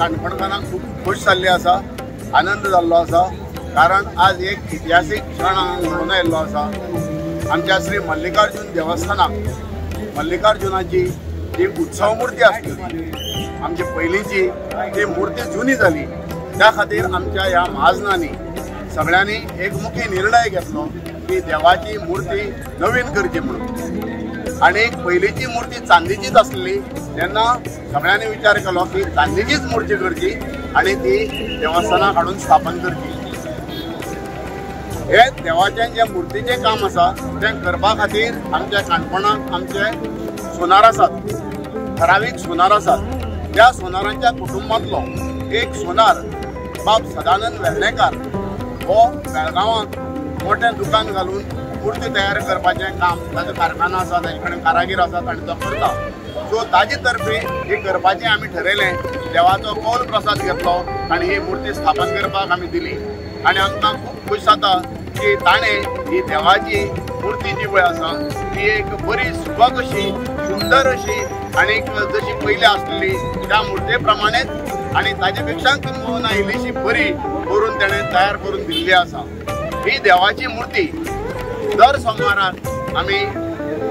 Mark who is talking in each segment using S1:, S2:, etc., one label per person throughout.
S1: काणकोणकारांक खूब खुश जाल्ली आसा, आनंद जाल्लो आसा, कारण आज एक इतिहासीक क्षण घडून आयिल्लो आसा। आमच्या श्री मल्लिकार्जुन देवस्थानाक मल्लिकार्जुनाची जी उत्सव मूर्ती आसली, आमची पयलींची ती मूर्ती जुनी जाली, त्या खातीर आमच्या ह्या महाजनांनी सगळ्यांनी एकमुखी निर्णय घेतलो की देवाची मूर्ती नवीन करची म्हणून। आणि पयलींची मूर्ती चांदीचीच आसली, तेन्ना सगळ्यांनी विचार केलो की चांदीचीच मूर्ती करची आणि ती देवस्थानाक हाडून स्थापन करची। हे देवाचें जे मुर्तीचें काम आसा तें करपा खातीर आमच्या काणकोणाक आमचे सोनार आसात, ठरावीक सोनार आसात। त्या सोनारांच्या कुटुंबांतलो एक सोनार बाब सदानंद वेर्णेकार हो बेळगांवांत मोठें दुकान घालून मूर्ती तयार करपाचें काम, ताजो कारखाना आसा, ताजे कडेन कारागीर आसात आनी तो करता। सो ताजे तर्फे ही करपाचें आमी ठरयलें, देवाचो कौल प्रसाद घेतलो आनी ही मूर्ती स्थापन करपाक आमी दिली। आनी आमकां खूब खूश जाता की ताणें ही देवाची मूर्ती जी पळय आसा ती एक बरी सुबक अशी, सुंदर अशी आनी जशी पयली आसलेली त्या मुर्ते प्रमाणेच आनी ताजे पेक्षा किंवा इल्लीशी बरी करून ताणें तयार करून दिल्ली आसा। ही देवाची मूर्ती दर सोमाराक आमी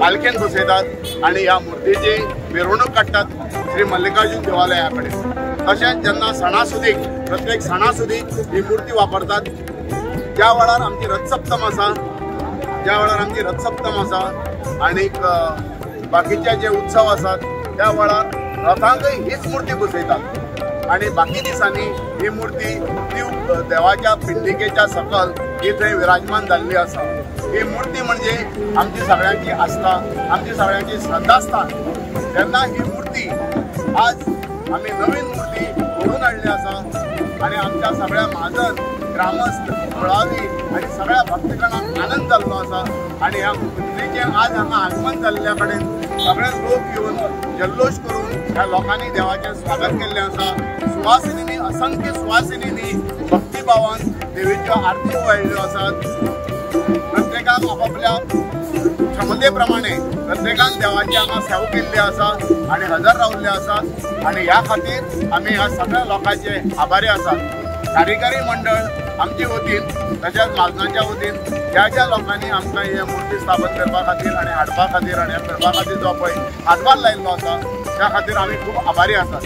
S1: पालखेन बसयतात आनी ह्या मुर्तीची मिरवणूक काडटात श्री मल्लिकार्जुन देवालया कडेन। तशेंच जेन्ना सणासुदीक प्रत्येक सणासुदीक ही मूर्ती वापरतात। ज्या वेळार आमची रथसप्तम आसा, आनीक बाकीचे जे उत्सव आसात त्या वेळार रथांकय हीच मूर्ती बसयतात आनी बाकी दिसांनी ही मूर्ती देवाच्या पिंडिकेच्या सकल ही थंय विराजमान जाल्ली आसा। ही मूर्ती म्हणजे आमची सगळ्यांची आस्था, आमची सगळ्यांची श्रद्धास्थान। तेन्ना ही मूर्ती आज आमी नवीन मूर्ती घडून हाडली आसा आनी आमच्या सगळ्या महाजन, ग्रामस्थ, मुळावी आनी सगळ्या भक्तगणांक आनंद जाल्लो आसा। आनी ह्या मूर्तीचें आज हांगा आगमन जाल्ल्या कडेन सगळे लोक येवन जल्लोश करून ह्या लोकांनी देवाचें स्वागत केल्लें आसा। सुवासिनींनी, असंख्य सुवासिनींनी भक्तिभावान देवीच्यो आरती ओवाळिल्ल्यो आसात। प्रत्येकाक आपापल्या क्षमते प्रमाणे प्रत्येकान देवाची हांगा सेवा केल्ली आसा आनी हजर रावल्ले आसात आनी ह्या खातीर आमी ह्या सगळ्या लोकांचे आभारी आसात। कार्यकारी मंडळ आमचे वतीन तशेंच महाजनाच्या वतीन ज्या लोकांनी आमकां ही मूर्ती स्थापन करपा खातीर आनी हाडपा खातीर आनी करपा खातीर जो पळय हातभार लायिल्लो आसा त्या खातीर आमी खूब आभारी आसात।